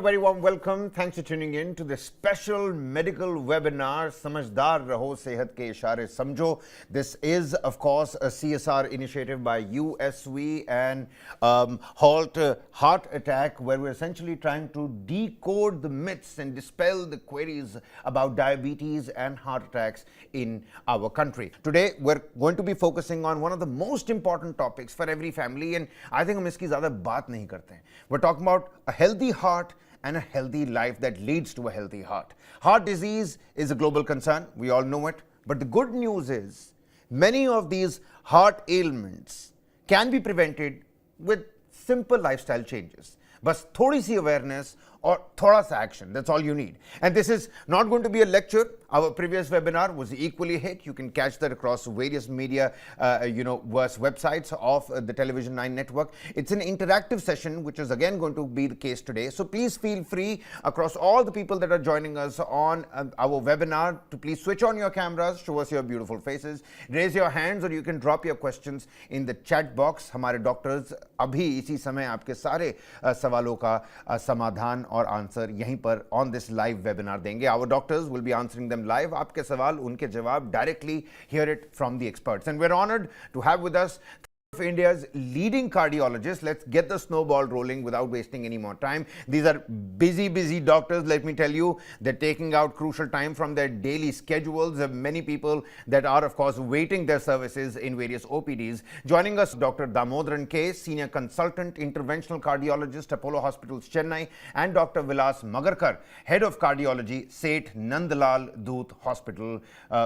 very warm welcome. Thanks for tuning in to this special medical webinar, Samajhdar Raho Sehat Ke Ishare Samjho. This is, of course, a CSR initiative by USV and Halt Heart Attack, where we're essentially trying to decode the myths and dispel the queries about diabetes and heart attacks in our country. Today, we're going to be focusing on one of the most important topics for every family, and I think हम इसकी ज़्यादा बात नहीं करते हैं. We're talking about a healthy heart and a healthy life that leads to a healthy heart. Heart disease is a global concern. We all know it. But the good news is many of these heart ailments can be prevented with simple lifestyle changes. बस थोड़ी सी awareness और थोड़ा सा action. That's all you need. And this is not going to be a lecture. Our previous webinar was equally hit. You can catch that across various media, websites of the Television 9 network. It's an interactive session, which is again going to be the case today. So please feel free across all the people that are joining us on our webinar to please switch on your cameras, show us your beautiful faces, raise your hands, or you can drop your questions in the chat box. हमारे doctors अभी इसी समय आपके सारे सवालों का समाधान और आंसर यहीं पर on this live webinar देंगे. Our doctors will be answering them live. आपके सवाल उनके जवाब directly hear it from the experts. And we're honored to have with us of India's leading cardiologists. Let's get the snowball rolling without wasting any more time. These are busy doctors, let me tell you. They're taking out crucial time from their daily schedules. There are many people that are, of course, waiting their services in various OPDs. Joining us, Dr. Dhamodaran K, Senior Consultant, Interventional Cardiologist, Apollo Hospitals, Chennai, and Dr. Vilas Magarkar, Head of Cardiology, Seth, Nandlal, Dhoot Hospital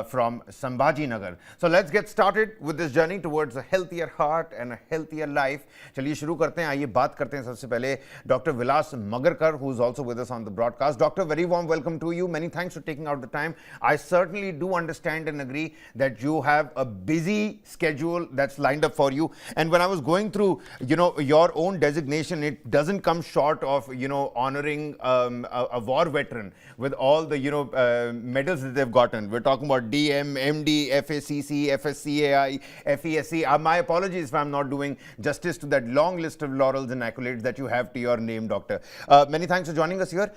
from Sambhajinagar. So let's get started with this journey towards a healthier heart and a healthier life. चलिए शुरू करते हैं. आइए बात करते हैं सबसे पहले Dr. Vilas Magarkar, who is also with us on the broadcast. Doctor, very warm welcome to you. Many thanks for taking out the time. I certainly do understand and agree that you have a busy schedule that's lined up for you. And when I was going through, your own designation, it doesn't come short of, honoring a war veteran with all the, medals that they've gotten. We're talking about DM, MD, FACC, FSCAI, FESC. My apologies if I'm not doing justice to that long list of laurels and accolades that you have to your name, Doctor. Many thanks for joining us here.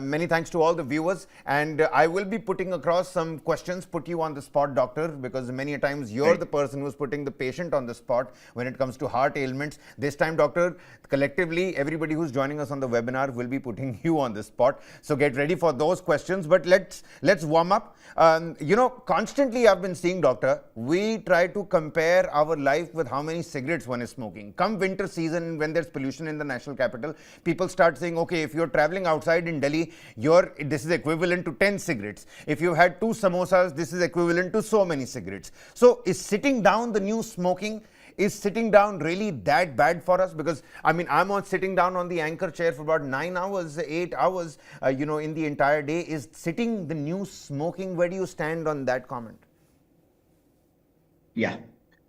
Many thanks to all the viewers. And I will be putting across some questions, put you on the spot, Doctor, because many a times you're the person who's putting the patient on the spot when it comes to heart ailments. This time, Doctor, collectively, everybody who's joining us on the webinar will be putting you on the spot. So get ready for those questions. But let's warm up. Constantly I've been seeing, Doctor, we try to compare our life with how many cigarettes one is smoking. Come winter season, when there's pollution in the national capital, people start saying, okay, if you're traveling outside in Delhi, this is equivalent to 10 cigarettes. If you've had 2 samosas, this is equivalent to so many cigarettes. So is sitting down the new smoking? Is sitting down really that bad for us? Because, I'm sitting down on the anchor chair for about 9 hours, 8 hours, in the entire day. Is sitting the new smoking? Where do you stand on that comment? Yeah,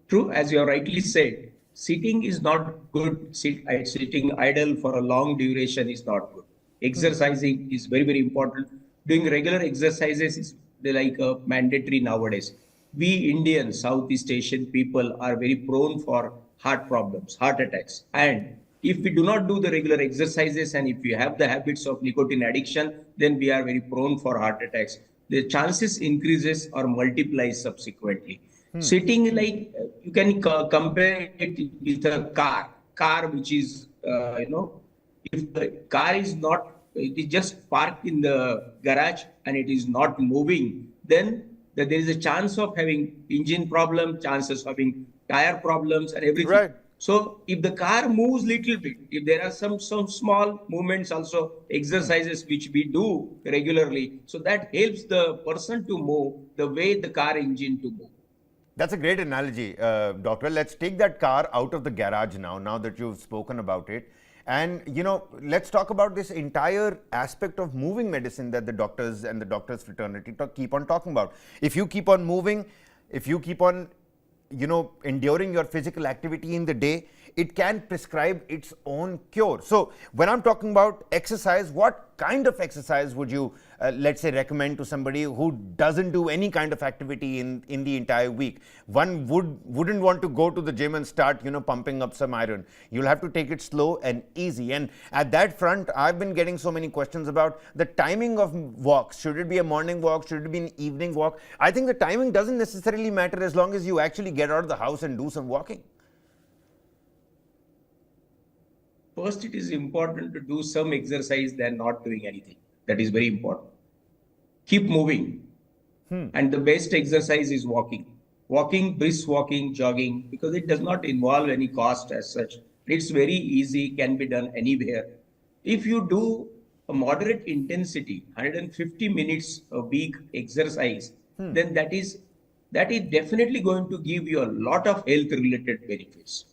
true. As you have rightly said, sitting is not good. Sitting idle for a long duration is not good. Exercising is very important. Doing regular exercises is like mandatory nowadays. We Indians, Southeast Asian people are very prone for heart problems, heart attacks. And if we do not do the regular exercises and if we have the habits of nicotine addiction, then we are very prone for heart attacks. The chances increases or multiplies subsequently. Sitting, like you can compare it with a car which is, if the car is not, it is just parked in the garage and it is not moving, then there is a chance of having engine problem, chances of having tire problems and everything. Right. So if the car moves little bit, if there are some small movements also, exercises which we do regularly, so that helps the person to move the way the car engine to move. That's a great analogy, Doctor. Let's take that car out of the garage now that you've spoken about it. And, let's talk about this entire aspect of moving medicine that the doctors and the doctors fraternity keep on talking about. If you keep on moving, if you keep on, enduring your physical activity in the day, it can prescribe its own cure. So when I'm talking about exercise, what kind of exercise would you let's say, recommend to somebody who doesn't do any kind of activity in the entire week? One wouldn't want to go to the gym and start, pumping up some iron. You'll have to take it slow and easy. And at that front, I've been getting so many questions about the timing of walks. Should it be a morning walk? Should it be an evening walk? I think the timing doesn't necessarily matter as long as you actually get out of the house and do some walking. First, it is important to do some exercise than not doing anything. That is very important. Keep moving. And the best exercise is walking. Walking, brisk walking, jogging, because it does not involve any cost as such. It's very easy, can be done anywhere. If you do a moderate intensity, 150 minutes a week exercise, then that is definitely going to give you a lot of health related benefits.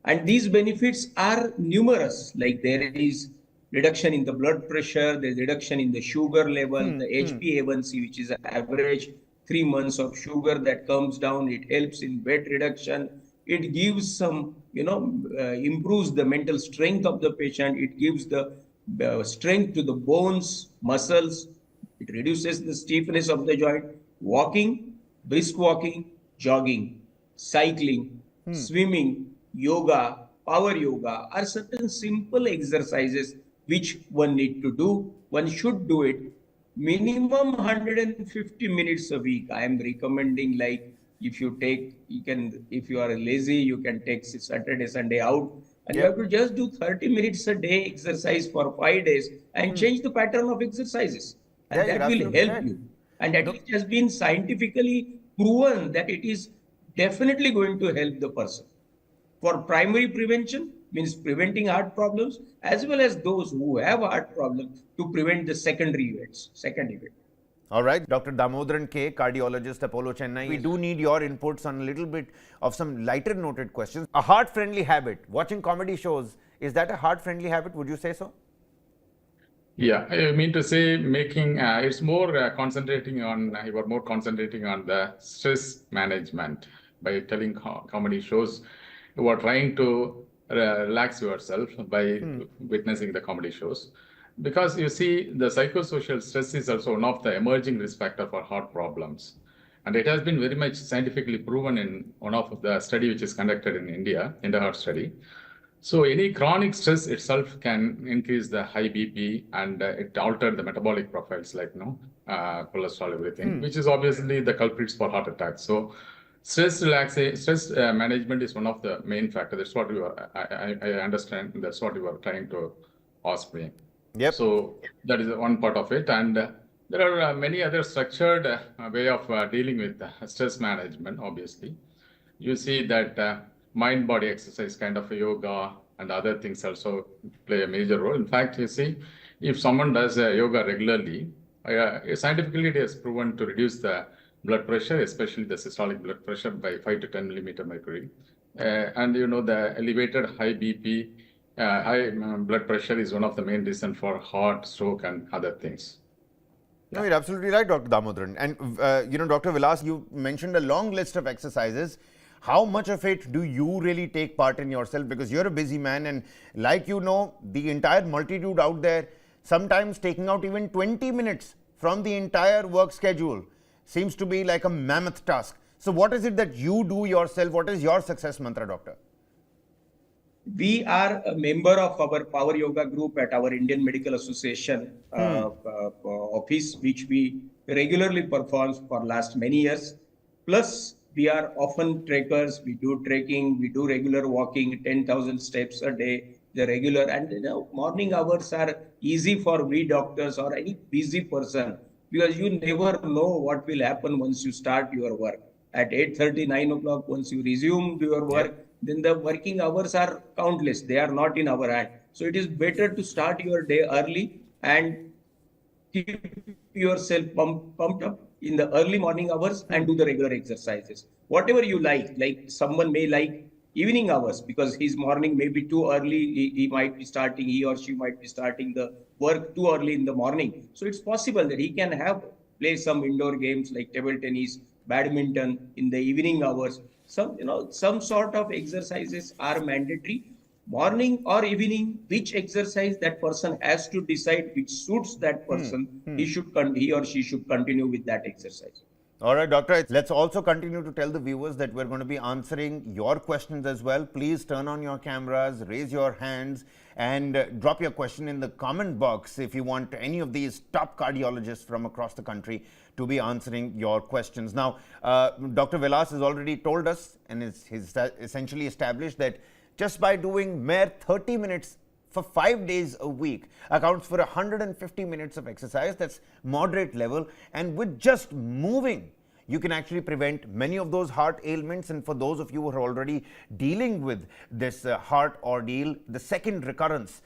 And these benefits are numerous, like there is reduction in the blood pressure, there's reduction in the sugar level, the HbA1c, which is an average 3 months of sugar that comes down. It helps in weight reduction. It gives some, improves the mental strength of the patient. It gives the strength to the bones, muscles. It reduces the stiffness of the joint. Walking, brisk walking, jogging, cycling, swimming, yoga, power yoga are certain simple exercises which one need to do. One should do it minimum 150 minutes a week. I am recommending, like, if you are lazy, you can take Saturday, Sunday out, and you have to just do 30 minutes a day exercise for 5 days and change the pattern of exercises. And that will help you. And at least has been scientifically proven that it is definitely going to help the person. For primary prevention, means preventing heart problems, as well as those who have heart problems, to prevent the secondary events, second event. All right, Dr. Dhamodaran K, cardiologist, Apollo, Chennai. We do need your inputs on a little bit of some lighter noted questions. A heart-friendly habit, watching comedy shows, is that a heart-friendly habit? Would you say so? Yeah, I mean to say, making it's more concentrating on you are more concentrating on the stress management by telling comedy shows. You are trying to relax yourself by witnessing the comedy shows, because you see the psychosocial stress is also one of the emerging risk factor for heart problems, and it has been very much scientifically proven in one of the study which is conducted in India, in the heart study. So any chronic stress itself can increase the high BP, and it altered the metabolic profiles like cholesterol, everything, which is obviously the culprits for heart attacks. So stress management is one of the main factors. That's what I understand. That's what you are trying to ask me. Yep. So that is one part of it. And there are many other structured way of dealing with stress management, obviously. You see that mind-body exercise kind of yoga and other things also play a major role. In fact, you see, if someone does yoga regularly, scientifically it is proven to reduce the blood pressure, especially the systolic blood pressure, by 5 to 10 millimeter mercury. And the elevated high BP, high blood pressure is one of the main reasons for heart, stroke, and other things. No, you're absolutely right, Dr. Dhamodaran. And, Dr. Vilas, you mentioned a long list of exercises. How much of it do you really take part in yourself? Because you're a busy man, and like the entire multitude out there, sometimes taking out even 20 minutes from the entire work schedule seems to be like a mammoth task. So what is it that you do yourself? What is your success mantra, doctor? We are a member of our Power Yoga group at our Indian Medical Association office, which we regularly perform for last many years. Plus, we are often trekkers. We do trekking. We do regular walking, 10,000 steps a day. The regular, and morning hours are easy for we doctors or any busy person, because you never know what will happen once you start your work. At 8:30, 9 o'clock, once you resume your work, then the working hours are countless. They are not in our hand. So it is better to start your day early and keep yourself pumped up in the early morning hours and do the regular exercises. Whatever you like someone may like evening hours because his morning may be too early. He might be starting, he or she might be starting the work too early in the morning. So it's possible that he can play some indoor games like table tennis, badminton in the evening hours. Some sort of exercises are mandatory. morning or evening, which exercise that person has to decide which suits that person. He or she should continue with that exercise. All right, Doctor, let's also continue to tell the viewers that we're going to be answering your questions as well. Please turn on your cameras, raise your hands, and drop your question in the comment box if you want any of these top cardiologists from across the country to be answering your questions. Now, Dr. Vilas has already told us and he's essentially established that just by doing mere 30 minutes for 5 days a week accounts for 150 minutes of exercise. That's moderate level, and with just moving you can actually prevent many of those heart ailments. And for those of you who are already dealing with this heart ordeal, the second recurrence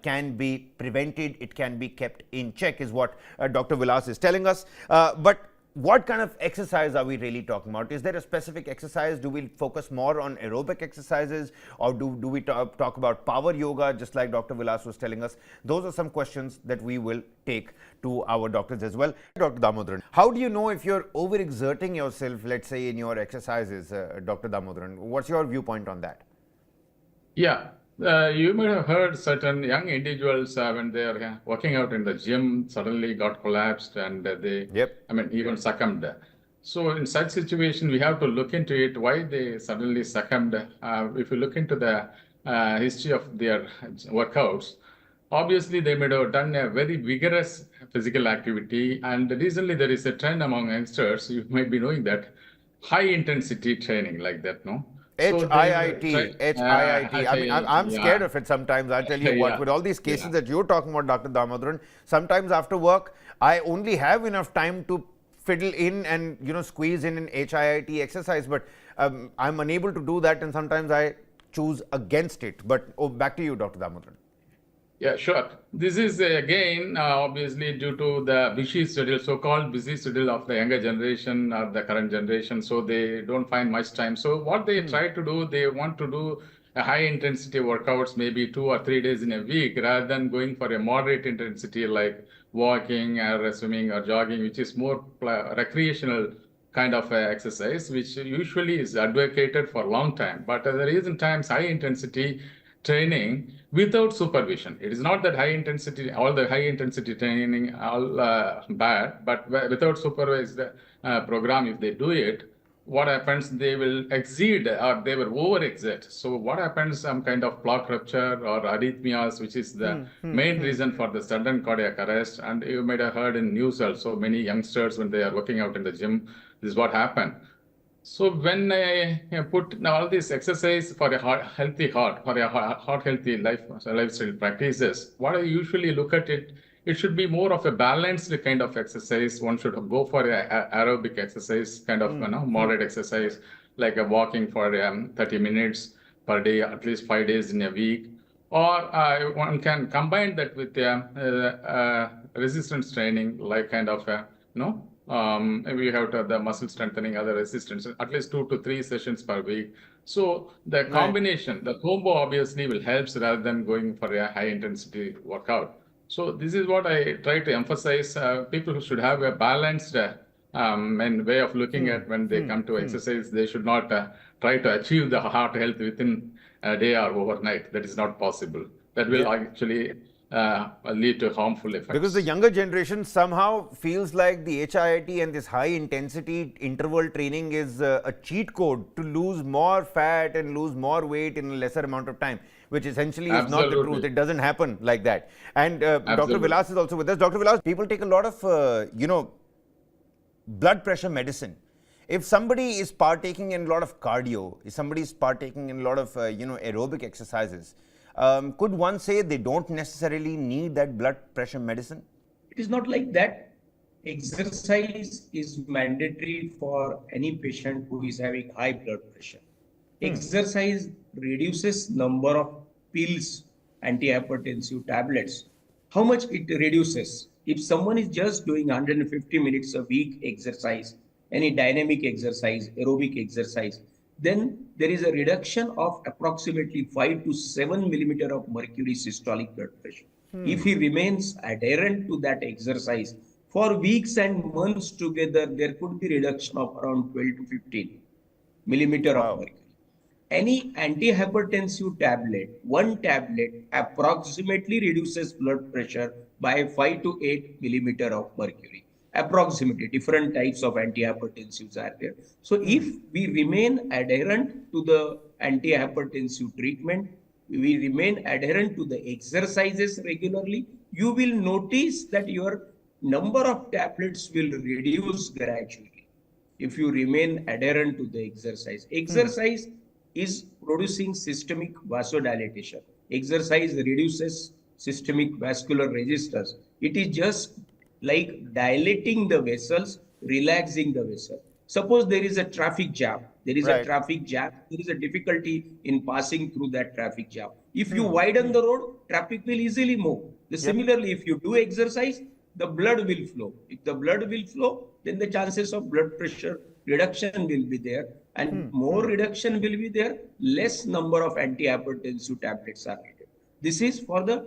can be prevented, it can be kept in check, is what Dr. Vilas is telling us. But what kind of exercise are we really talking about? Is there a specific exercise? Do we focus more on aerobic exercises, or do we talk about power yoga, just like Dr. Vilas was telling us? Those are some questions that we will take to our doctors as well. Dr. Dhamodaran, how do you know if you're overexerting yourself, let's say, in your exercises, Dr. Dhamodaran? What's your viewpoint on that? Yeah. You may have heard certain young individuals when they are working out in the gym suddenly got collapsed and they, even succumbed. So in such situation, we have to look into it, why they suddenly succumbed. If you look into the history of their workouts, obviously they may have done a very vigorous physical activity. And recently there is a trend among youngsters, you might be knowing that, high intensity training like that, no? HIIT. I mean, I'm scared of it sometimes. I'll tell you what, with all these cases that you're talking about, Dr. Dhamodaran, sometimes after work, I only have enough time to fiddle in and, squeeze in an HIIT exercise, but I'm unable to do that, and sometimes I choose against it. But back to you, Dr. Dhamodaran. Yeah, sure. This is again obviously due to the busy schedule, so-called busy schedule of the younger generation or the current generation. So they don't find much time. So what they try to do, they want to do a high intensity workouts, maybe 2 or 3 days in a week, rather than going for a moderate intensity like walking or swimming or jogging, which is more recreational kind of exercise, which usually is advocated for a long time. But at the recent times, high intensity training without supervision. It is not that high intensity, all the high intensity training, all bad, but without supervised program, if they do it, what happens, they will exceed or they will overexert. So what happens, some kind of plaque rupture or arrhythmias, which is the main reason for the sudden cardiac arrest. And you might have heard in news also, many youngsters, when they are working out in the gym, this is what happened. So when I put all this exercise for a healthy heart, for a heart healthy lifestyle practices, what I usually look at it, it should be more of a balanced kind of exercise. One should go for a aerobic exercise, kind of moderate exercise, like a walking for 30 minutes per day, at least 5 days in a week. Or one can combine that with resistance training, like kind of we have to have the muscle strengthening, other resistance, at least 2 to 3 sessions per week. So the combination, the combo obviously will help rather than going for a high intensity workout. So this is what I try to emphasize. People should have a balanced way of looking at when they come to exercise. They should not try to achieve the heart health within a day or overnight. That is not possible. That will actually lead to harmful effects. Because the younger generation somehow feels like the HIIT and this high intensity interval training is a cheat code to lose more fat and lose more weight in a lesser amount of time, which essentially is not the truth. It doesn't happen like that. And Dr. Vilas is also with us. Dr. Vilas, people take a lot of, blood pressure medicine. If somebody is partaking in a lot of cardio, if somebody is partaking in a lot of, aerobic exercises, could one say they don't necessarily need that blood pressure medicine? It is not like that. Exercise is mandatory for any patient who is having high blood pressure. Exercise reduces number of pills, antihypertensive tablets. How much it reduces? If someone is just doing 150 minutes a week exercise, any dynamic exercise, aerobic exercise, then there is a reduction of approximately 5 to 7 millimeter of mercury systolic blood pressure. If he remains adherent to that exercise for weeks and months together, there could be reduction of around 12 to 15 millimeter of mercury. any antihypertensive tablet, one tablet approximately reduces blood pressure by 5 to 8 millimeter of mercury. Approximately, different types of antihypertensives are there. So if we remain adherent to the antihypertensive treatment, we remain adherent to the exercises regularly, you will notice that your number of tablets will reduce gradually if you remain adherent to the exercise. Exercise is producing systemic vasodilatation. Exercise reduces systemic vascular resistance. It is just like dilating the vessels, relaxing the vessel. Suppose there is a traffic jam. There is a traffic jam. There is a difficulty in passing through that traffic jam. If you widen the road, traffic will easily move. Similarly, if you do exercise, the blood will flow. If the blood will flow, then the chances of blood pressure reduction will be there, and more reduction will be there, less number of antihypertensive tablets are needed. This is for the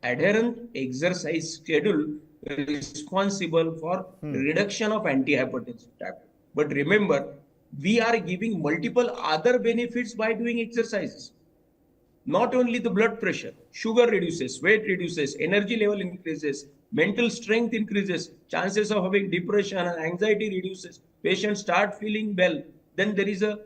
adherent exercise schedule responsible for reduction of antihypertensive tablets. But remember, we are giving multiple other benefits by doing exercises. Not only the blood pressure, sugar reduces, weight reduces, energy level increases, mental strength increases, chances of having depression and anxiety reduces, patients start feeling well. Then there is a,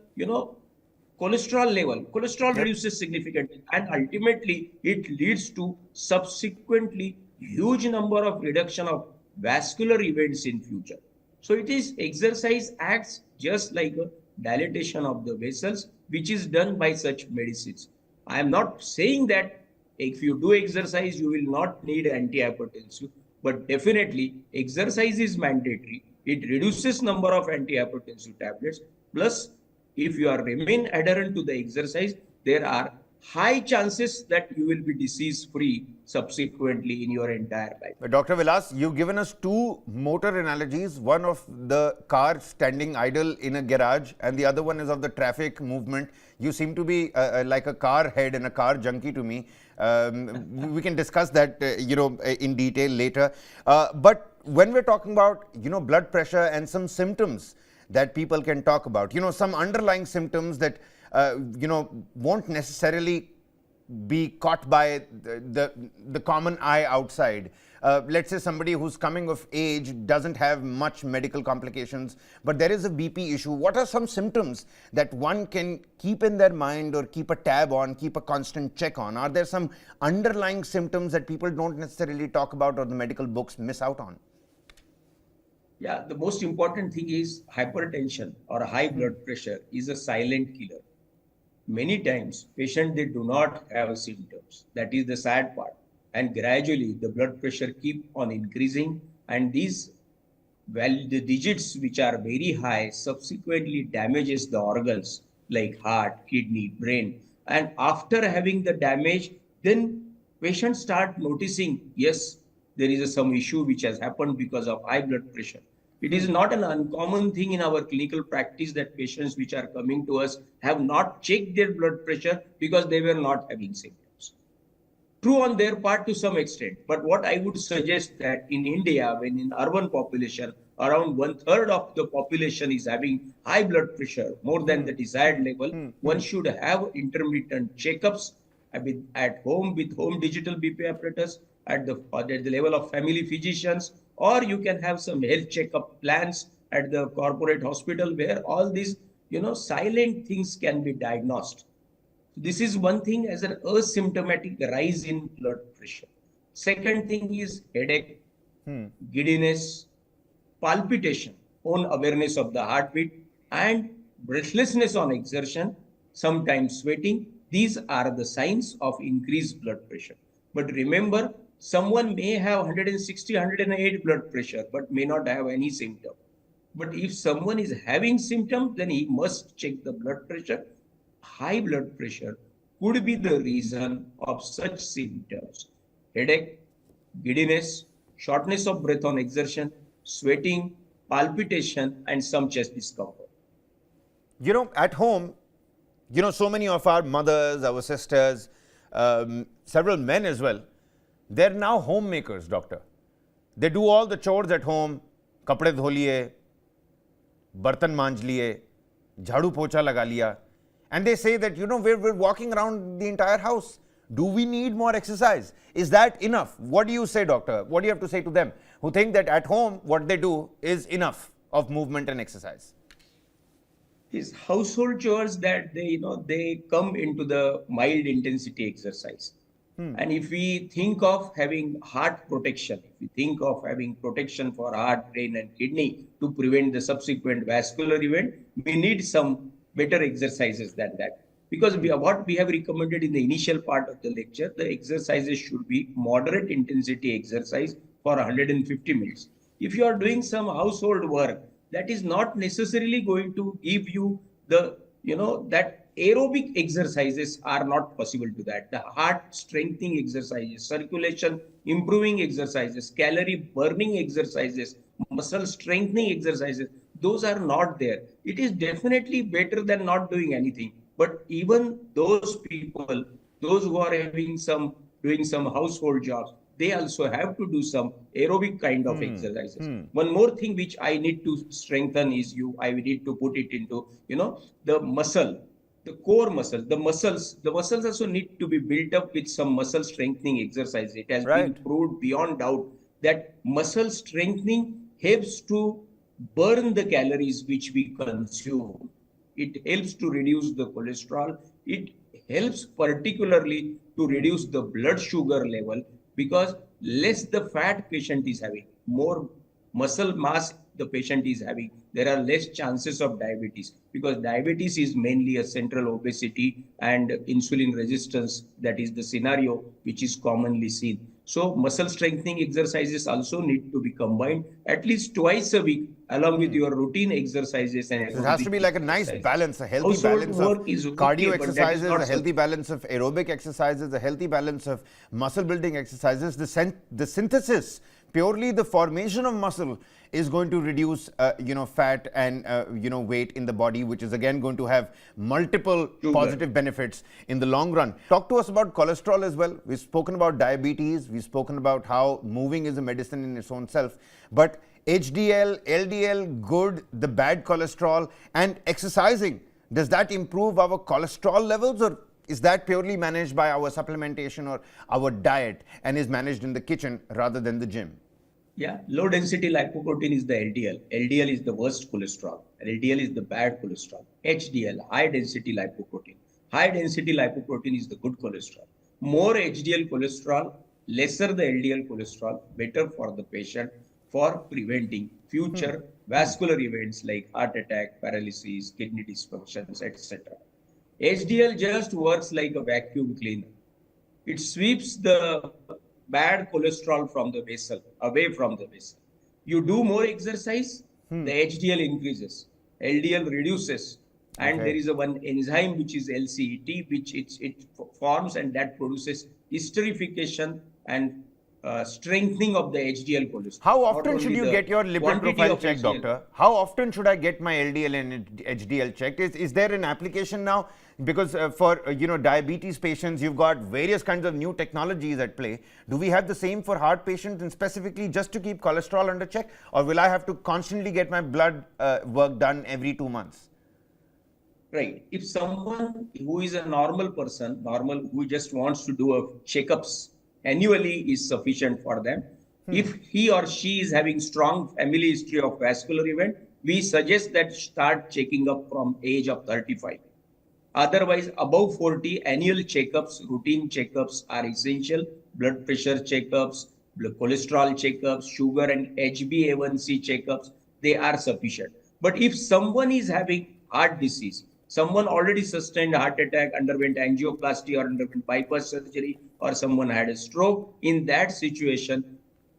cholesterol level. Cholesterol reduces significantly, and ultimately it leads to subsequently huge number of reduction of vascular events in future. So it is exercise acts just like a dilatation of the vessels, which is done by such medicines. I am not saying that if you do exercise, you will not need antihypertensive, but definitely exercise is mandatory. It reduces number of antihypertensive tablets. Plus, if you are remain adherent to the exercise, there are high chances that you will be disease free subsequently in your entire life. But Dr. Vilas, you've given us two motor analogies, one of the car standing idle in a garage and the other one is of the traffic movement. You seem to be like a car head and a car junkie to me. We can discuss that in detail later. But when we're talking about blood pressure and some symptoms that people can talk about, some underlying symptoms that won't necessarily be caught by the common eye outside. Let's say somebody who's coming of age doesn't have much medical complications, but there is a BP issue. What are some symptoms that one can keep in their mind or keep a tab on, keep a constant check on? Are there some underlying symptoms that people don't necessarily talk about or the medical books miss out on? Yeah, the most important thing is hypertension or high blood pressure is a silent killer. Many times, patients, they do not have symptoms. That is the sad part. And gradually, the blood pressure keep on increasing, and these the digits which are very high subsequently damages the organs like heart, kidney, brain. And after having the damage, then patients start noticing, yes, there is some issue which has happened because of high blood pressure. It is not an uncommon thing in our clinical practice that patients which are coming to us have not checked their blood pressure because they were not having symptoms. True on their part to some extent, but what I would suggest that in India, when in urban population, around 1/3 of the population is having high blood pressure, more than the desired level, one should have intermittent checkups at home with home digital BP apparatus, at the level of family physicians, or you can have some health checkup plans at the corporate hospital where all these, silent things can be diagnosed. This is one thing as an asymptomatic rise in blood pressure. Second thing is headache, giddiness, palpitation, own awareness of the heartbeat, and breathlessness on exertion, sometimes sweating. These are the signs of increased blood pressure. But remember, someone may have 160, 108 blood pressure, but may not have any symptom. But if someone is having symptoms, then he must check the blood pressure. High blood pressure could be the reason of such symptoms: headache, giddiness, shortness of breath on exertion, sweating, palpitation, and some chest discomfort. At home, so many of our mothers, our sisters, several men as well, they're now homemakers, doctor. They do all the chores at home, kapde dho liye, bartan manj liye, jhadu pocha laga liya, And they say that, we're walking around the entire house. Do we need more exercise? Is that enough? What do you say, doctor? What do you have to say to them who think that at home what they do is enough of movement and exercise? Is household chores that they come into the mild intensity exercise. And if we think of having heart protection, if we think of having protection for heart, brain and kidney to prevent the subsequent vascular event, we need some better exercises than that. Because what we have recommended in the initial part of the lecture, the exercises should be moderate intensity exercise for 150 minutes. If you are doing some household work, that is not necessarily going to give you the, that aerobic exercises are not possible to that. The heart strengthening exercises, circulation improving exercises, calorie burning exercises, muscle strengthening exercises, those are not there. It is definitely better than not doing anything. But even those people, those who are doing some household jobs, they also have to do some aerobic kind of exercises. One more thing which I need to strengthen is I need to put it into, the muscle, the core muscle, the muscles also need to be built up with some muscle strengthening exercise. It has been proved beyond doubt that muscle strengthening helps to burn the calories which we consume. It helps to reduce the cholesterol. It helps particularly to reduce the blood sugar level, because less the fat patient is having, more muscle mass the patient is having, there are less chances of diabetes, because diabetes is mainly a central obesity and insulin resistance. That is the scenario which is commonly seen. So muscle strengthening exercises also need to be combined at least twice a week along with your routine exercises. And it has to be like a nice balance, a healthy balance of cardio exercises, a healthy balance of aerobic exercises, a healthy balance of muscle building exercises. The synthesis, purely the formation of muscle, is going to reduce fat and weight in the body, which is again going to have multiple positive benefits in the long run. Talk to us about cholesterol as well. We've spoken about diabetes, we've spoken about how moving is a medicine in its own self, but HDL, LDL, good, the bad cholesterol, and exercising, does that improve our cholesterol levels, or is that purely managed by our supplementation or our diet and is managed in the kitchen rather than the gym? Yeah, low density lipoprotein is the LDL. LDL is the worst cholesterol. LDL is the bad cholesterol. HDL, high density lipoprotein. High density lipoprotein is the good cholesterol. More HDL cholesterol, lesser the LDL cholesterol, better for the patient for preventing future vascular events like heart attack, paralysis, kidney dysfunctions, etc. HDL just works like a vacuum cleaner. It sweeps the bad cholesterol from the vessel, away from the vessel. You do more exercise, the HDL increases, LDL reduces, and there is one enzyme which is LCET, which it forms, and that produces esterification and strengthening of the HDL cholesterol. How often should you get your lipid profile checked, doctor? How often should I get my LDL and HDL checked? Is there an application now? Because for diabetes patients, you've got various kinds of new technologies at play. Do we have the same for heart patients, and specifically just to keep cholesterol under check, or will I have to constantly get my blood work done every 2 months? Right. If someone who is a normal person, who just wants to do a checkups annually is sufficient for them. If he or she is having strong family history of vascular event, we suggest that start checking up from age of 35. Otherwise, above 40, annual checkups, routine checkups are essential. Blood pressure checkups, blood cholesterol checkups, sugar and HbA1c checkups, they are sufficient. But if someone is having heart disease, someone already sustained a heart attack, underwent angioplasty or underwent bypass surgery, or someone had a stroke, in that situation,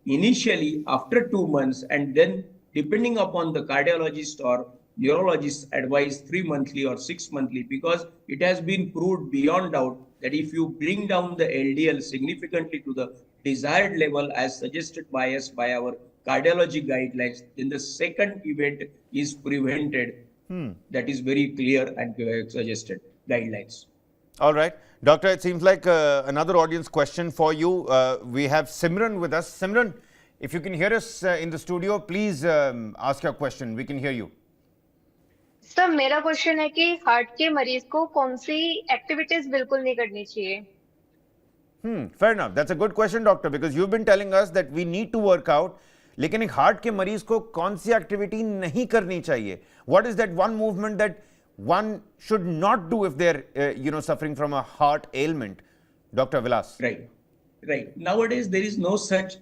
initially after 2 months, and then depending upon the cardiologist or neurologist advise 3 monthly or 6 monthly, because it has been proved beyond doubt that if you bring down the LDL significantly to the desired level as suggested by us by our cardiology guidelines, then the second event is prevented. That is very clear and suggested guidelines. All right. Doctor, it seems like another audience question for you. We have Simran with us. Simran, if you can hear us in the studio, please ask your question. We can hear you. Sir मेरा question है कि heart के मरीज को कौन सी activities बिल्कुल नहीं करनी चाहिए? Fair enough. That's a good question, doctor, because you've been telling us that we need to work out. लेकिन एक हार्ट के मरीज को कौन सी एक्टिविटी नहीं करनी चाहिए? What is that one movement that one should not do if they're suffering from a heart ailment? Dr. Vilas. Right, right. Nowadays, there is no such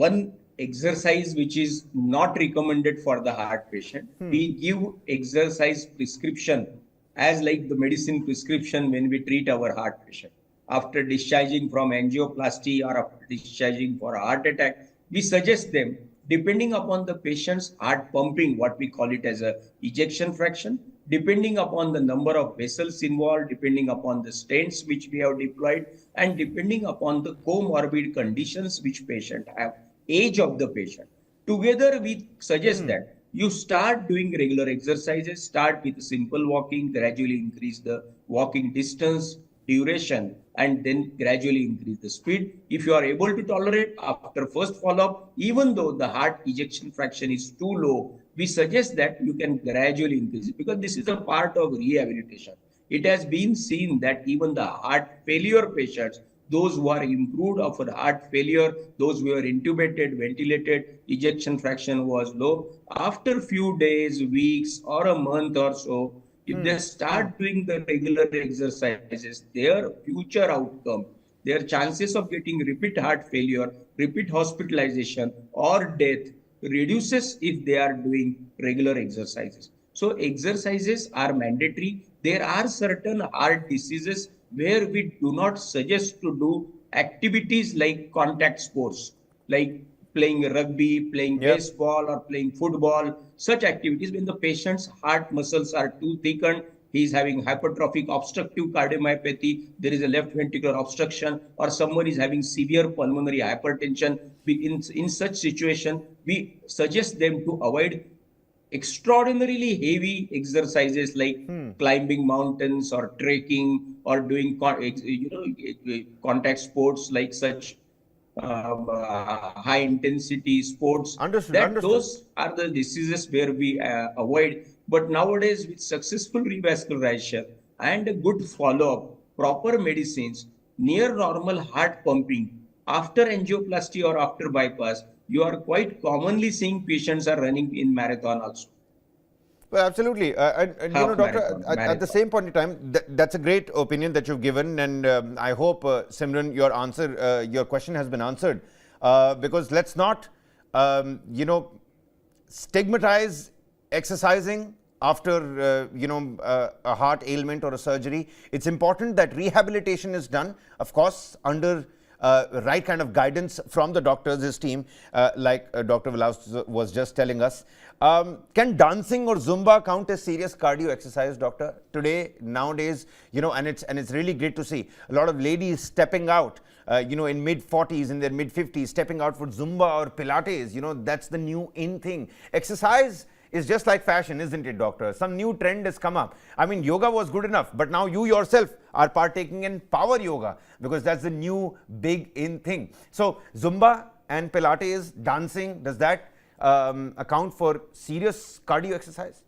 one exercise which is not recommended for the heart patient. We give exercise prescription as like the medicine prescription when we treat our heart patient. After discharging from angioplasty or after discharging for a heart attack, we suggest them, depending upon the patient's heart pumping, what we call it as a ejection fraction, depending upon the number of vessels involved, depending upon the stents which we have deployed, and depending upon the comorbid conditions which patient have, age of the patient. Together, we suggest that you start doing regular exercises, start with simple walking, gradually increase the walking distance, duration, and then gradually increase the speed. If you are able to tolerate after first follow-up, even though the heart ejection fraction is too low, we suggest that you can gradually increase it, because this is a part of rehabilitation. It has been seen that even the heart failure patients, those who are improved of heart failure, those who were intubated, ventilated, ejection fraction was low, after few days, weeks, or a month or so, if they start doing the regular exercises, their future outcome, their chances of getting repeat heart failure, repeat hospitalization, or death reduces if they are doing regular exercises. So exercises are mandatory. There are certain heart diseases where we do not suggest to do activities like contact sports, like playing rugby, playing baseball, or playing football. Such activities, when the patient's heart muscles are too thickened, he is having hypertrophic obstructive cardiomyopathy, there is a left ventricular obstruction, or someone is having severe pulmonary hypertension. In such situation, we suggest them to avoid extraordinarily heavy exercises like climbing mountains or trekking or doing contact sports like such high intensity sports. Understood. Those are the diseases where we avoid. But nowadays, with successful revascularization and a good follow-up, proper medicines, near normal heart pumping, after angioplasty or after bypass, you are quite commonly seeing patients are running in marathon also. Well, absolutely. And doctor, at the same point in time, that's a great opinion that you've given. And I hope, Simran, your question has been answered. Because let's not, stigmatize exercising after, a heart ailment or a surgery. It's important that rehabilitation is done, of course, under right kind of guidance from the doctors, his team, like Dr. Vilas was just telling us. Can dancing or Zumba count as serious cardio exercise, doctor? Nowadays, and it's really great to see a lot of ladies stepping out, in mid-40s, in their mid-50s, stepping out for Zumba or Pilates. That's the new in thing. Exercise is just like fashion, isn't it, doctor? Some new trend has come up. I mean, yoga was good enough, but now you yourself are partaking in power yoga because that's the new big in thing. So Zumba and Pilates, dancing, does that account for serious cardio exercise?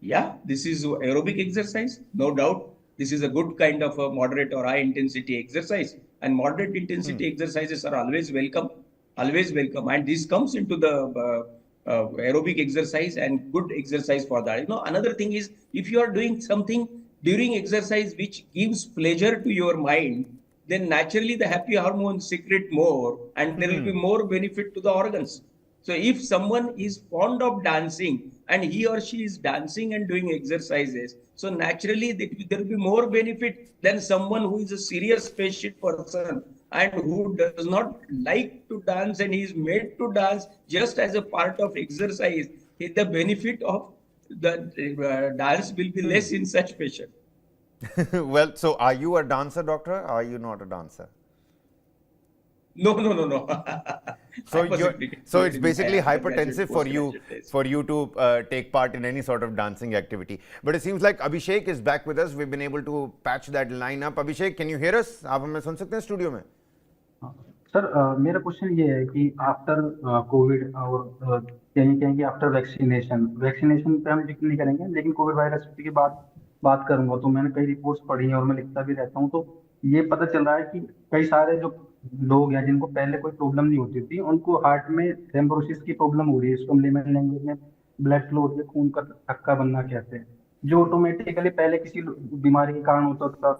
Yeah, this is aerobic exercise, no doubt. This is a good kind of a moderate or high intensity exercise, and moderate intensity exercises are always welcome. And this comes into the aerobic exercise and good exercise for that. Another thing is, if you are doing something during exercise which gives pleasure to your mind, then naturally the happy hormones secrete more and there will be more benefit to the organs. So if someone is fond of dancing and he or she is dancing and doing exercises, so naturally there will be more benefit than someone who is a serious patient person and who does not like to dance and he is made to dance just as a part of exercise. The benefit of the dance will be less in such patient. Well, so are you a dancer, doctor? Or are you not a dancer? No. So it's basically hypertensive for you to take part in any sort of dancing activity. But it seems like Abhishek is back with us. We've been able to patch that line up. Abhishek, can you hear us? आप हमें सुन सकते हैं studio में? Sir मेरा question ये है कि after Covid और कहेंगे आफ्टर वैक्सीनेशन पे हम जिक्र नहीं करेंगे, लेकिन कोविड वायरस की बात करूंगा तो मैंने कई रिपोर्ट्स पढ़ी हैं और मैं लिखता भी रहता हूँ, तो ये पता चल रहा है कि कई सारे जो लोग हैं जिनको पहले कोई प्रॉब्लम नहीं होती थी, उनको हार्ट में थ्रोम्बोसिस की प्रॉब्लम हो रही है, इसको हम लेमन लैंग्वेज में ब्लड क्लॉट या खून का थक्का बनना कहते हैं, जो ऑटोमेटिकली पहले किसी बीमारी के कारण होता था।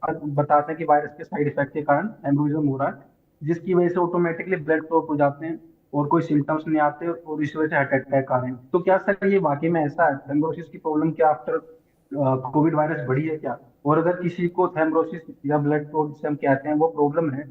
अब बताते हैं कि वायरस के साइड इफेक्ट के कारण एम्ब्रोजन हो रहा है, जिसकी वजह से ऑटोमेटिकली ब्लड क्लॉट हो जाते हैं और कोई सिम्टम्स नहीं आते और इस वजह से हार्ट अटैक आ रहे हैं। तो क्या सर ये वाकई में ऐसा है, थ्रोम्बोसिस की प्रॉब्लम क्या आफ्टर कोविड वायरस बढ़ी है क्या? और अगर किसी को थ्रोम्बोसिस या ब्लड क्लॉट जिसे हम कहते हैं वो प्रॉब्लम है,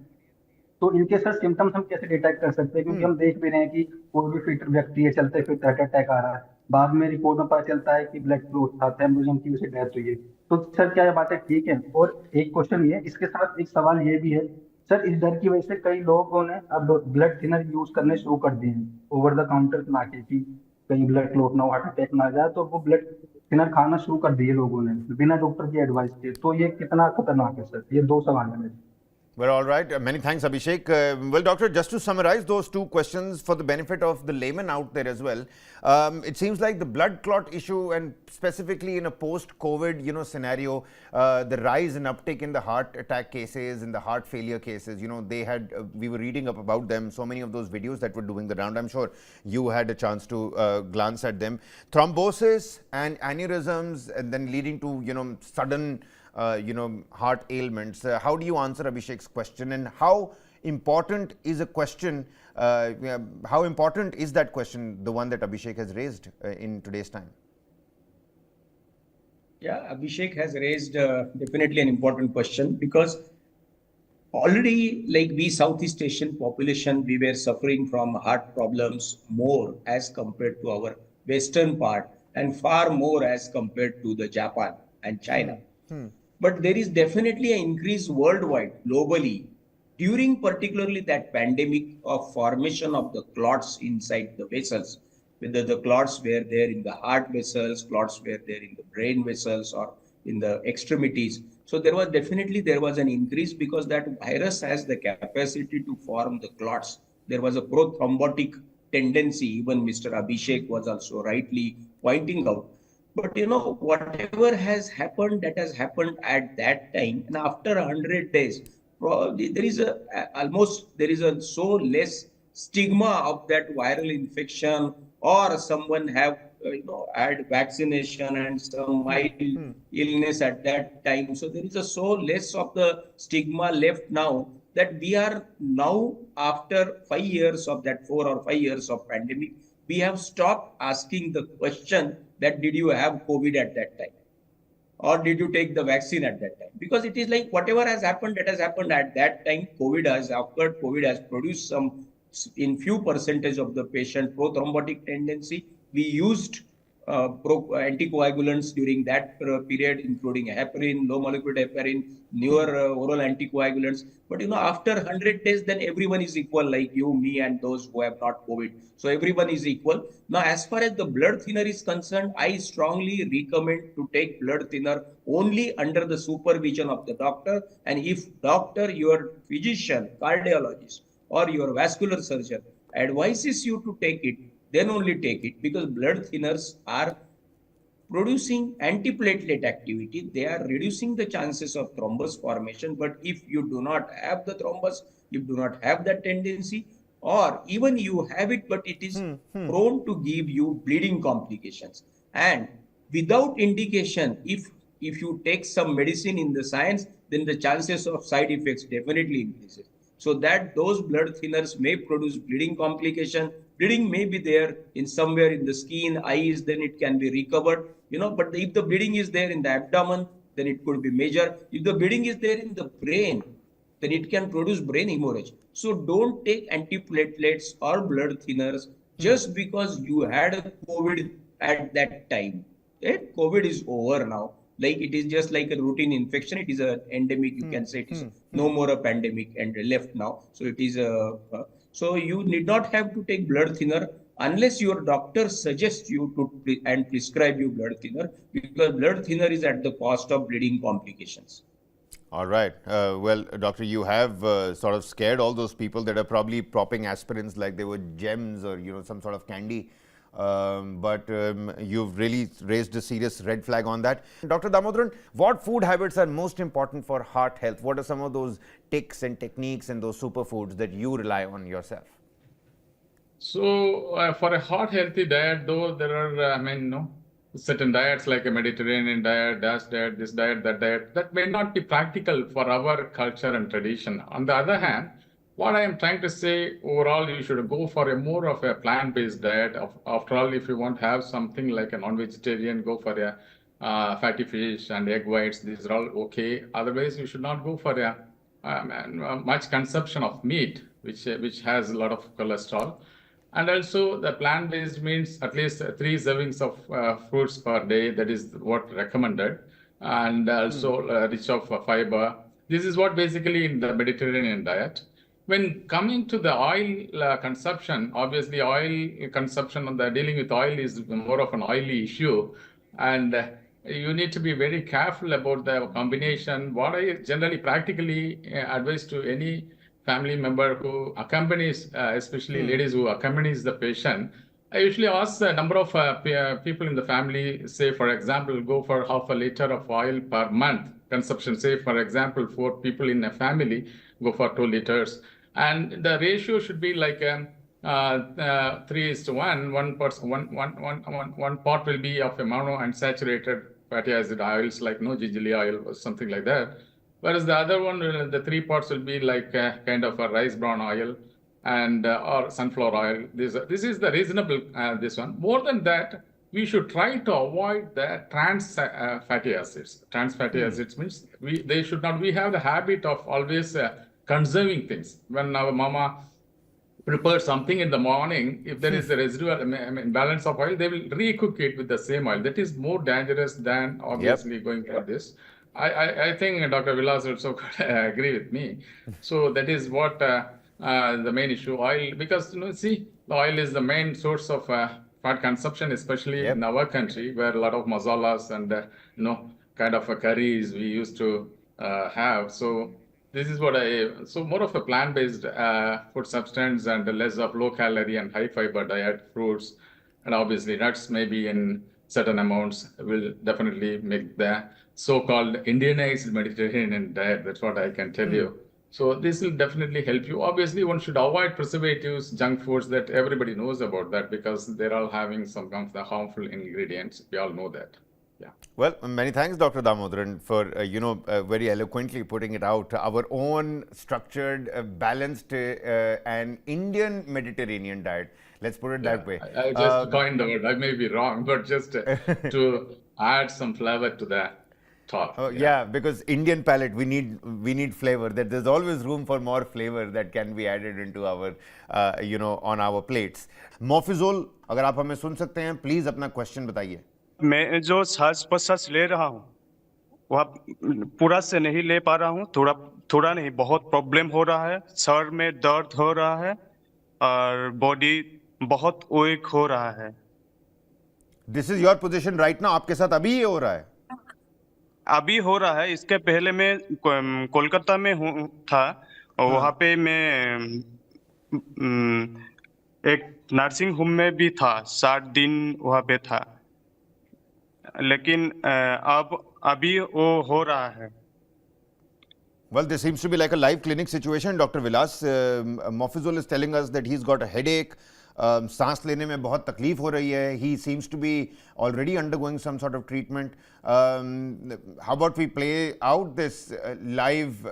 तो इनके सर सिम्टम्स हम कैसे डिटेक्ट कर सकते हैं? क्योंकि हम देख भी रहे हैं कि कोई भी फिट व्यक्ति है, चलते फिरते हार्ट अटैक आ रहा है, बाद में रिपोर्ट में पता चलता है कि ब्लड क्लॉट था, थ्रोम्बोजन की वजह से डेथ हुई है। तो सर क्या ये बातें ठीक है? और एक क्वेश्चन ये, इसके साथ एक सवाल ये भी है सर, इस डर की वजह से कई लोगों ने अब ब्लड थिनर यूज करने शुरू कर दिए हैं ओवर द काउंटर ना के, कि कहीं ब्लड क्लॉट ना हो, हार्ट अटैक ना आ जाए, तो वो ब्लड थिनर खाना शुरू कर दिए लोगों ने बिना डॉक्टर की एडवाइस के। तो ये कितना खतरनाक है सर? ये दो सवाल है मेरे। Well, all right. Many thanks, Abhishek. Well, Doctor, just to summarize those two questions for the benefit of the layman out there as well, it seems like the blood clot issue, and specifically in a post-COVID, scenario, the rise and uptick in the heart attack cases, in the heart failure cases, they had, we were reading up about them, so many of those videos that were doing the round. I'm sure you had a chance to glance at them. Thrombosis and aneurysms, and then leading to, sudden heart ailments. How do you answer Abhishek's question, and how important is a question, how important is that question, the one that Abhishek has raised in today's time? Yeah, Abhishek has raised definitely an important question, because already, like we Southeast Asian population, we were suffering from heart problems more as compared to our western part, and far more as compared to the Japan and China. But there is definitely an increase worldwide, globally, during particularly that pandemic of formation of the clots inside the vessels. Whether the clots were there in the heart vessels, clots were there in the brain vessels, or in the extremities. So there was an increase, because that virus has the capacity to form the clots. There was a prothrombotic tendency, even Mr. Abhishek was also rightly pointing out. But whatever has happened, that has happened at that time, and after 100 days, probably there is a so less stigma of that viral infection, or someone have had vaccination and some mild illness at that time. So there is a so less of the stigma left now, that we are now, after 5 years of that 4 or 5 years of pandemic, we have stopped asking the question that did you have COVID at that time, or did you take the vaccine at that time? Because it is like whatever has happened, that has happened at that time. COVID has occurred, COVID has produced some, in few percentage of the patient, prothrombotic tendency. We used anticoagulants during that period, including heparin, low molecular heparin, newer oral anticoagulants. But after 100 days, then everyone is equal, like you, me, and those who have not COVID. So everyone is equal. Now, as far as the blood thinner is concerned, I strongly recommend to take blood thinner only under the supervision of the doctor. And if doctor, your physician, cardiologist, or your vascular surgeon advises you to take it, then only take it, because blood thinners are producing antiplatelet activity. They are reducing the chances of thrombus formation. But if you do not have the thrombus, you do not have that tendency, or even you have it, but it is prone to give you bleeding complications. And without indication, if you take some medicine in the science, then the chances of side effects definitely increases. So that those blood thinners may produce bleeding complication. Bleeding may be there in somewhere in the skin, eyes, then it can be recovered. But if the bleeding is there in the abdomen, then it could be major. If the bleeding is there in the brain, then it can produce brain hemorrhage. So don't take antiplatelets or blood thinners just because you had a COVID at that time. COVID is over now. Like it is just like a routine infection. It is an endemic. You can say it is no more a pandemic and left now. So it is so you need not have to take blood thinner unless your doctor suggests you to and prescribe you blood thinner, because blood thinner is at the cost of bleeding complications. All right. Well, doctor, you have sort of scared all those people that are probably propping aspirins like they were gems or some sort of candy but you've really raised a serious red flag on that. Dr. Dhamodaran, what food habits are most important for heart health? What are some of those tics and techniques and those superfoods that you rely on yourself? So for a heart healthy diet, though, there are, certain diets like a Mediterranean diet, DASH diet, this diet, that diet, that may not be practical for our culture and tradition. On the other hand, what I am trying to say, overall, you should go for a more of a plant-based diet. After all, if you want to have something like a non-vegetarian, go for a fatty fish and egg whites. These are all okay. Otherwise, you should not go for a much consumption of meat, which has a lot of cholesterol. And also the plant-based means at least 3 servings of fruits per day. That is what recommended. And also rich of fiber. This is what basically in the Mediterranean diet. When coming to the oil consumption, obviously oil consumption and dealing with oil is more of an oily issue. And you need to be very careful about the combination. What I generally practically advise to any family member who accompanies, especially ladies who accompanies the patient, I usually ask a number of people in the family, say, for example, go for half a liter of oil per month consumption. Say, for example, 4 people in a family, go for 2 liters. And the ratio should be like 3:1. One part will be of a monounsaturated fatty acid oils like gingerly oil or something like that. Whereas the other one, the 3 parts will be like kind of a rice bran oil and or sunflower oil. This is the reasonable this one. More than that, we should try to avoid the trans fatty acids. Trans fatty acids means they should not. We have the habit of always conserving things. When our mama prepares something in the morning, if there is a residual balance of oil, they will recook it with the same oil. That is more dangerous than obviously going for this. I think Dr. Vilas also agree with me. So that is what the main issue, oil, because the oil is the main source of fat consumption, especially in our country, where a lot of masalas and kind of curries we used to have. So this is what so more of a plant-based food substance and less of low-calorie and high-fiber diet, fruits, and obviously nuts maybe in certain amounts will definitely make the so-called Indianized Mediterranean diet. That's what I can tell you. So this will definitely help you. Obviously, one should avoid preservatives, junk foods, that everybody knows about that because they're all having some of the harmful ingredients. We all know that. Yeah. Well, many thanks, Dr. Dhamodaran, for very eloquently putting it out. Our own structured, balanced, and Indian Mediterranean diet. Let's put it that way. I just coined the word. I may be wrong, but just to add some flavor to that talk. Yeah, because Indian palate, we need flavor. That there's always room for more flavor that can be added into our, on our plates. Mofizol, अगर आप हमें सुन सकते हैं, please अपना question बताइए. मैं जो सांस प्रश्वास ले रहा हूँ वह पूरा से नहीं ले पा रहा हूँ, थोड़ा नहीं, बहुत प्रॉब्लम हो रहा है, सर में दर्द हो रहा है और बॉडी बहुत वीक हो रहा है. This is your position right now. आपके साथ अभी ये हो रहा है? अभी हो रहा है. इसके पहले मैं कोलकाता में था और वहाँ पे मैं एक नर्सिंग होम में भी था, 60 दिन वहाँ पे था, लेकिन अभी वो हो रहा है. Well, this seems to be like a live clinic situation. Dr. Vilas, Mofizul is telling us that he's got a headache. सांस लेने में बहुत तकलीफ हो रही है. He seems to be already undergoing some sort of treatment. How about we play out this live,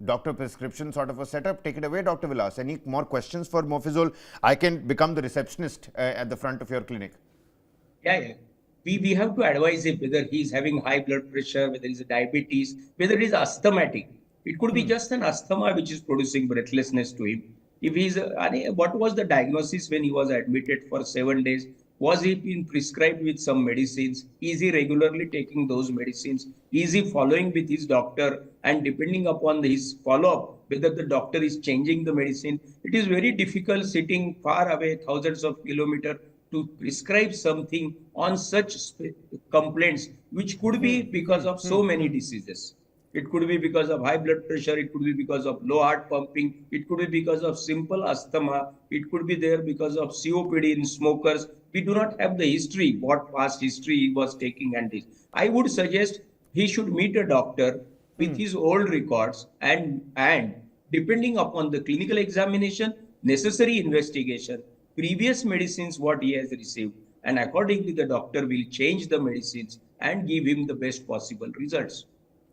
doctor prescription sort of a setup? Take it away, Dr. Vilas. Any more questions for Mofizul? I can become the receptionist at the front of your clinic. Yeah. We have to advise him whether he is having high blood pressure, whether he is diabetes, whether he is asthmatic. It could be just an asthma which is producing breathlessness to him. If he's, what was the diagnosis when he was admitted for 7 days? Was he being prescribed with some medicines? Is he regularly taking those medicines? Is he following with his doctor? And depending upon his follow-up, whether the doctor is changing the medicine, it is very difficult sitting far away, thousands of kilometers, to prescribe something on such complaints, which could be because of so many diseases. It could be because of high blood pressure. It could be because of low heart pumping. It could be because of simple asthma. It could be there because of COPD in smokers. We do not have the history, what past history he was taking and this. I would suggest he should meet a doctor with his old records and depending upon the clinical examination, necessary investigation, previous medicines what he has received, and accordingly the doctor will change the medicines and give him the best possible results.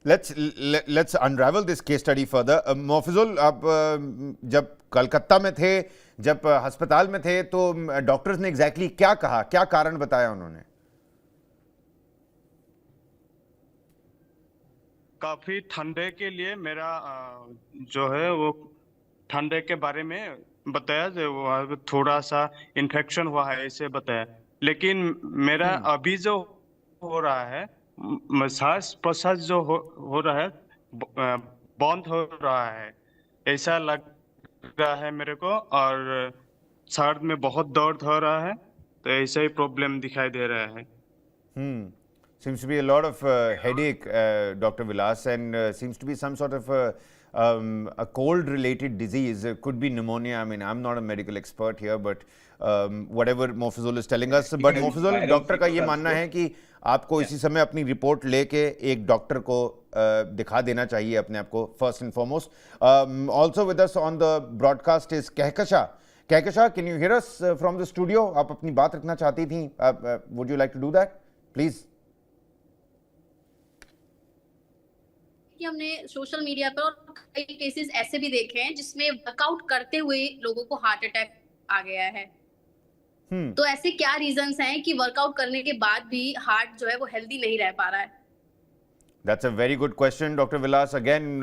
Let's unravel this case study further. Mofizul, आप जब कलकत्ता में थे, जब अस्पताल में थे, तो doctors ने एग्जैक्टली क्या कहा, क्या कारण बताया उन्होंने? काफी ठंडे के लिए मेरा जो है वो ठंडे के बारे में बताया, जो वहाँ थोड़ा सा इन्फेक्शन हुआ है ऐसे बताया, लेकिन मेरा अभी जो हो रहा है सांस प्रश्वास जो हो रहा है बंद हो रहा है ऐसा लग रहा है मेरे को, और सर में बहुत दर्द हो रहा है, तो ऐसा ही प्रॉब्लम दिखाई दे रहा है. Seems to be a lot of headache, Dr. Vilas, and seems to be some sort of a cold-related disease. It could be pneumonia. I mean, I'm not a medical expert here, but whatever Mofizul is telling us. But Mofizul, doctor का ये मानना है कि आपको इसी समय अपनी report लेके एक डॉक्टर को दिखा देना चाहिए अपने आप को, first and foremost. Also with us on the broadcast is Kehkasha. Kehkasha, can you hear us from the studio? आप अपनी बात रखना चाहती थी. Would you like to do that, please? कि हमने सोशल मीडिया पर और कई केसेस ऐसे भी देखे हैं जिसमें वर्कआउट करते हुए लोगों को हार्ट अटैक आ गया है. तो ऐसे क्या रीजंस हैं कि वर्कआउट करने के बाद भी हार्ट जो है वो हेल्दी नहीं रह पा रहा है? That's a very good question, Dr. Vilas. Again,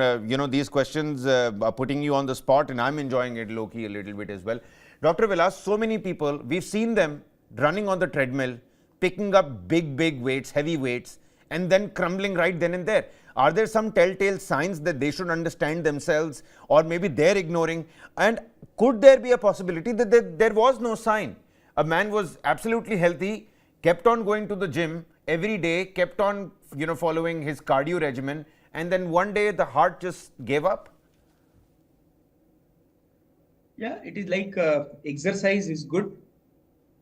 these questions are putting you on the spot, and I'm enjoying it low-key a little bit as well. Dr. Vilas, so many people, we've seen them running on the treadmill, picking up big weights, heavy weights, and then crumbling right then and there. Are there some telltale signs that they should understand themselves, or maybe they're ignoring? And could there be a possibility that there was no sign? A man was absolutely healthy, kept on going to the gym every day, kept on following his cardio regimen, and then one day the heart just gave up? Yeah, it is like exercise is good.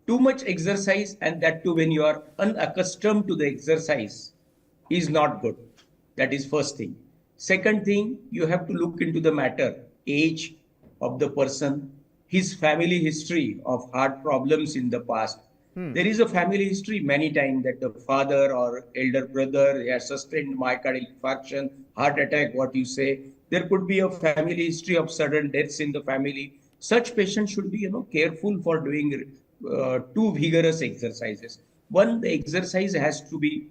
Too much exercise, and that too when you are unaccustomed to the exercise, is not good. That is first thing. Second thing, you have to look into the matter, age of the person, his family history of heart problems in the past. There is a family history many times that the father or elder brother has sustained myocardial infarction, heart attack, what you say. There could be a family history of sudden deaths in the family. Such patients should be careful for doing too vigorous exercises. One, the exercise has to be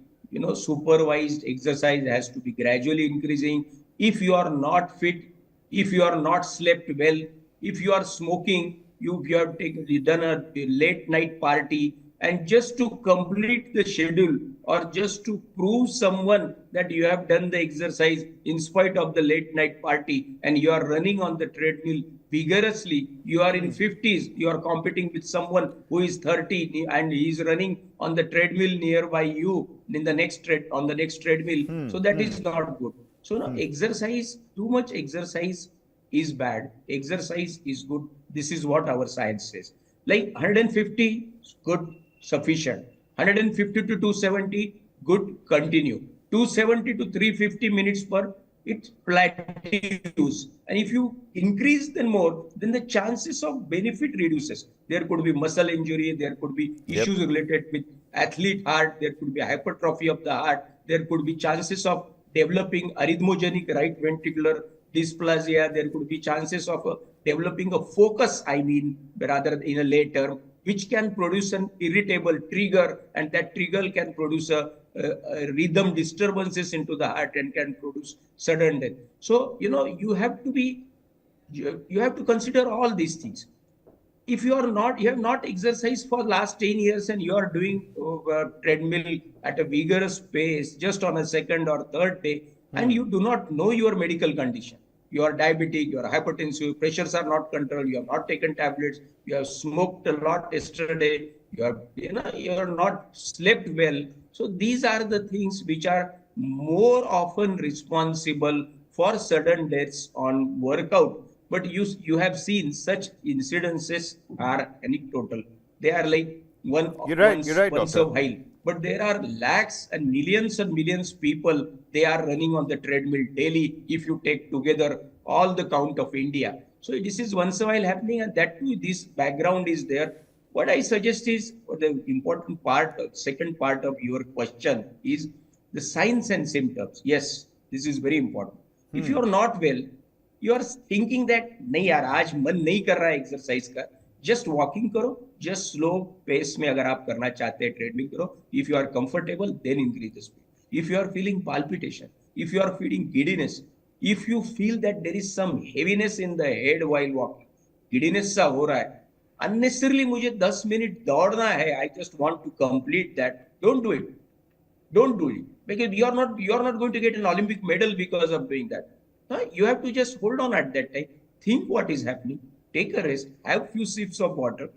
supervised. Exercise has to be gradually increasing. If you are not fit, if you are not slept well, if you are smoking, you have done a late night party, and just to complete the schedule or just to prove someone that you have done the exercise in spite of the late night party, and you are running on the treadmill vigorously, you are in 50s, you are competing with someone who is 30 and he is running on the treadmill nearby you in the next treadmill. So that is not good. So exercise, too much exercise is bad. Exercise is good. This is what our science says. Like 150, good, sufficient. 150 to 270, good, continue. 270 to 350 minutes per, it plateaus. And if you increase then more, then the chances of benefit reduces. There could be muscle injury, there could be issues related with athlete heart, there could be hypertrophy of the heart, there could be chances of developing arrhythmogenic right ventricular dysplasia, there could be chances of developing a focus, rather in a late term, which can produce an irritable trigger, and that trigger can produce a rhythm disturbances into the heart and can produce sudden death. So, you have to consider all these things. If you have not exercised for last 10 years and you are doing treadmill at a vigorous pace just on a second or third day, and you do not know your medical condition, you are diabetic, you are hypertensive, pressures are not controlled, you have not taken tablets, you have smoked a lot yesterday, you are not slept well. So these are the things which are more often responsible for sudden deaths on workout. But you have seen such incidences are anecdotal. They are like You're right, once doctor. a while. But there are lakhs and millions people, they are running on the treadmill daily if you take together all the count of India. So this is once a while happening, and that too, this background is there. What I suggest is the important part, second part of your question is the signs and symptoms. Yes, this is very important. If you are not well, you are thinking that नहीं यार आज मन नहीं कर रहा है exercise का, just walking करो, just slow pace में अगर आप करना चाहते हैं ट्रेडमिल करो. If you are comfortable, then increase the speed. If you are feeling palpitation, if you are feeling giddiness, if you feel that there is some heaviness in the head while walking, giddiness सा हो रहा है, unnecessarily मुझे 10 minute दौड़ना है, I just want to complete that, don't do it. Don't do it, because you are not going to get an Olympic medal because of doing that. You have to just hold on at that time, think what is happening, take a rest, have few sips of water,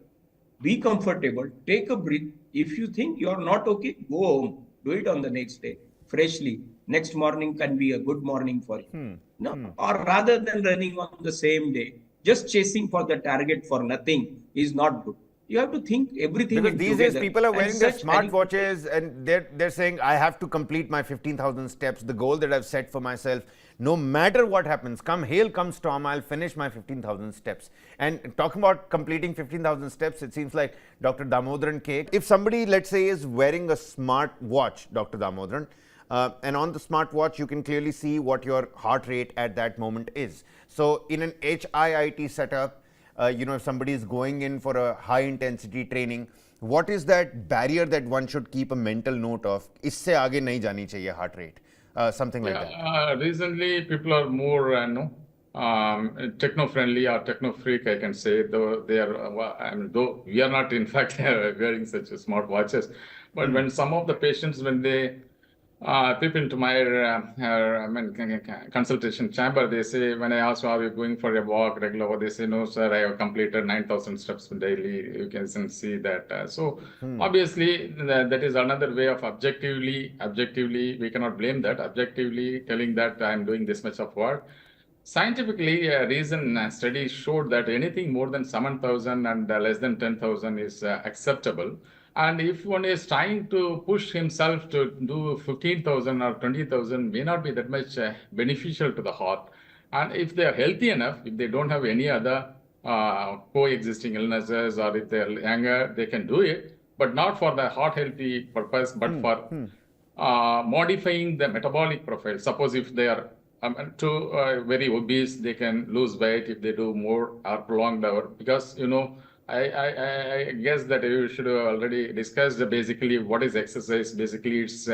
be comfortable, take a breath. If you think you are not okay, go home, do it on the next day freshly. Next morning can be a good morning for you. Or rather than running on the same day, just chasing for the target for nothing is not good. You have to think everything because these together. days people are wearing their such smartwatches and they're saying I have to complete my 15,000 steps, the goal that I've set for myself. No matter what happens, come hail, come storm, I'll finish my 15,000 steps. And talking about completing 15,000 steps, it seems like Dr. Dhamodaran K. If somebody, let's say, is wearing a smart watch, Dr. Dhamodaran, and on the smartwatch you can clearly see what your heart rate at that moment is. So in an HIIT setup, if somebody is going in for a high intensity training, what is that barrier that one should keep a mental note of? Isse aage nahi jani chahiye heart rate, something like that. Recently, people are more techno-friendly or techno-freak, I can say. Though they are, though we are not, in fact, wearing such smart watches, but when some of the patients, when they peep into my consultation chamber, they say, when I ask, are you going for a walk regular? They say, no, sir, I have completed 9,000 steps daily. You can see that. So obviously, that is another way of objectively, we cannot blame that. Objectively telling that I'm doing this much of work. Scientifically, a recent study showed that anything more than 7,000 and less than 10,000 is acceptable. And if one is trying to push himself to do 15,000 or 20,000, may not be that much beneficial to the heart. And if they are healthy enough, if they don't have any other coexisting illnesses, or if they're younger, they can do it, but not for the heart healthy purpose, but for modifying the metabolic profile. Suppose if they are very obese, they can lose weight if they do more or prolonged hour. Because, I guess that you should have already discussed basically what is exercise. Basically, it's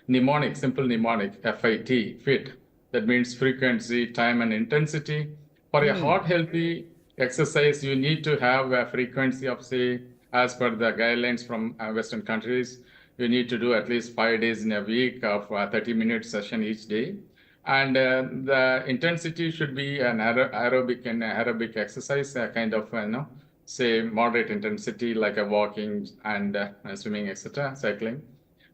mnemonic, simple mnemonic, FIT, fit. That means frequency, time, and intensity. For a heart healthy exercise, you need to have a frequency of, say, as per the guidelines from Western countries, you need to do at least 5 days in a week of 30-minute session each day. And the intensity should be an aerobic exercise, kind of, say moderate intensity, like a walking and swimming, etc., cycling.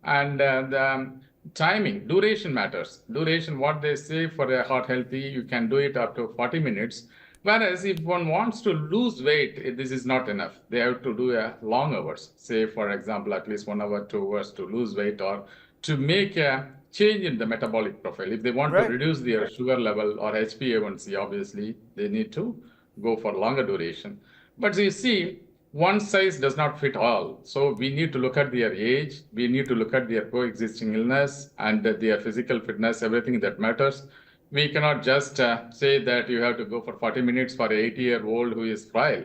And the timing, duration matters. Duration, what they say for a heart healthy, you can do it up to 40 minutes. Whereas if one wants to lose weight, this is not enough. They have to do long hours, say, for example, at least 1 hour, 2 hours to lose weight or to make a change in the metabolic profile. If they want to reduce their sugar level or HbA1c, obviously, they need to go for longer duration. But you see, one size does not fit all. So we need to look at their age, we need to look at their coexisting illness and their physical fitness, everything that matters. We cannot just say that you have to go for 40 minutes for an 80-year-old who is frail.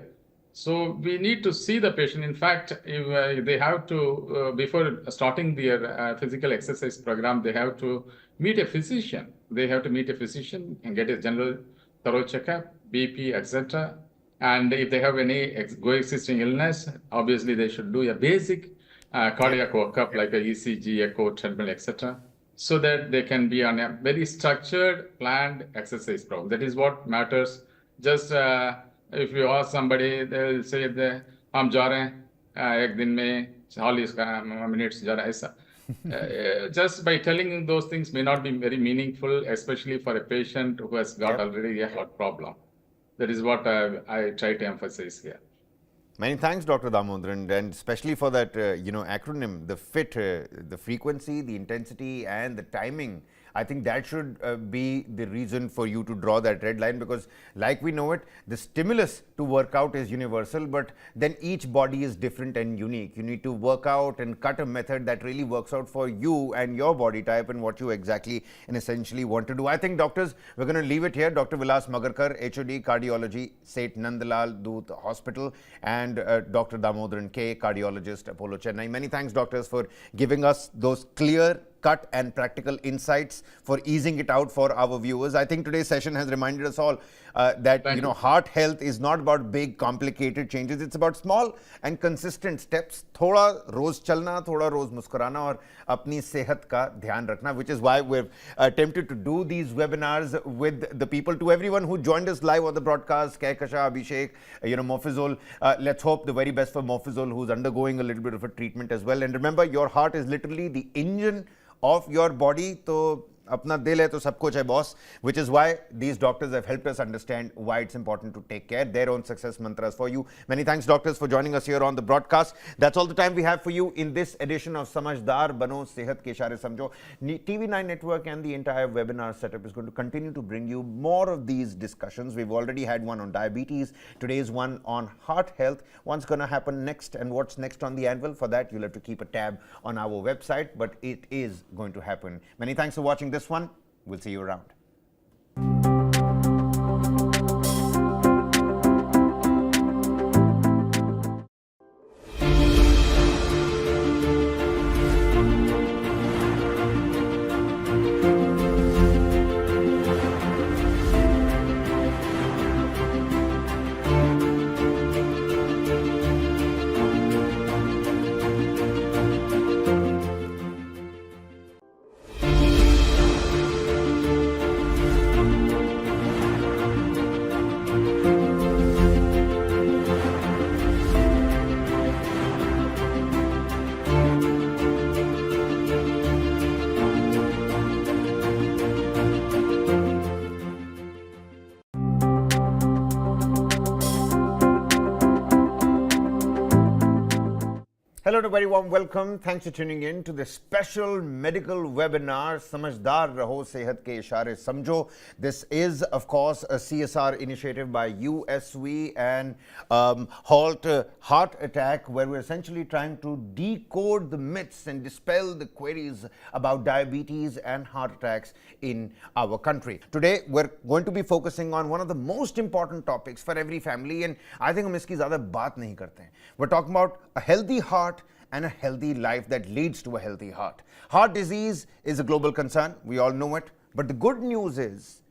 So we need to see the patient. In fact, if they have to, before starting their physical exercise program, they have to meet a physician. They have to meet a physician and get a general thorough checkup, BP, etc. And if they have any coexisting illness, obviously they should do a basic cardiac workup like a ECG, echo, treadmill, etc. So that they can be on a very structured, planned exercise program. That is what matters. Just if you ask somebody, they will say, "हम जा रहे हैं एक दिन में all these minutes जरा ऐसा just by telling those things may not be very meaningful, especially for a patient who has got already a heart problem. That is what I try to emphasize here. Many thanks, Dr. Dhamodaran, and especially for that, acronym, the FIT, the frequency, the intensity, and the timing. I think that should be the reason for you to draw that red line, because like we know it, the stimulus to work out is universal, but then each body is different and unique. You need to work out and cut a method that really works out for you and your body type and what you exactly and essentially want to do. I think, doctors, we're going to leave it here. Dr. Vilas Magarkar, HOD, Cardiology, Seth Nandlal, Dhoot Hospital, and Dr. Dhamodaran K, Cardiologist, Apollo Chennai. Many thanks, doctors, for giving us those clear cut and practical insights, for easing it out for our viewers. I think today's session has reminded us all that heart health is not about big complicated changes. It's about small and consistent steps. थोड़ा रोज चलना, थोड़ा रोज मुस्कुराना और अपनी सेहत का ध्यान रखना, which is why we've attempted to do these webinars with the people. To everyone who joined us live on the broadcast, Kaikasha, Abhishek, Mofizol, let's hope the very best for Mofizol, who's undergoing a little bit of a treatment as well. And remember, your heart is literally the engine of your body. तो अपना दिल है तो सब कुछ है boss, which is why these doctors have helped us understand why it's important to take care, their own success mantras for you. Many thanks, doctors, for joining us here on the broadcast. That's all the time we have for you in this edition of Samajhdar Bano Sehat Ke Ishare Samjho. TV9 network and the entire webinar setup is going to continue to bring you more of these discussions. We've already had one on diabetes, today's one on heart health. One's going to happen next, and what's next on the anvil? For that, you'll have to keep a tab on our website, but it is going to happen. Many thanks for watching this one. We'll see you around. Hello and a very warm welcome. Thanks for tuning in to this special medical webinar, Samajhdar Raho Sehat Ke Ishare Samjho. This is, of course, a CSR initiative by USV and Halt Heart Attack, where we're essentially trying to decode the myths and dispel the queries about diabetes and heart attacks in our country. Today, we're going to be focusing on one of the most important topics for every family, and I think हम इसकी ज़्यादा बात नहीं करते हैं. We're talking about a healthy heart and a healthy life that leads to a healthy heart. Heart disease is a global concern. We all know it. But the good news is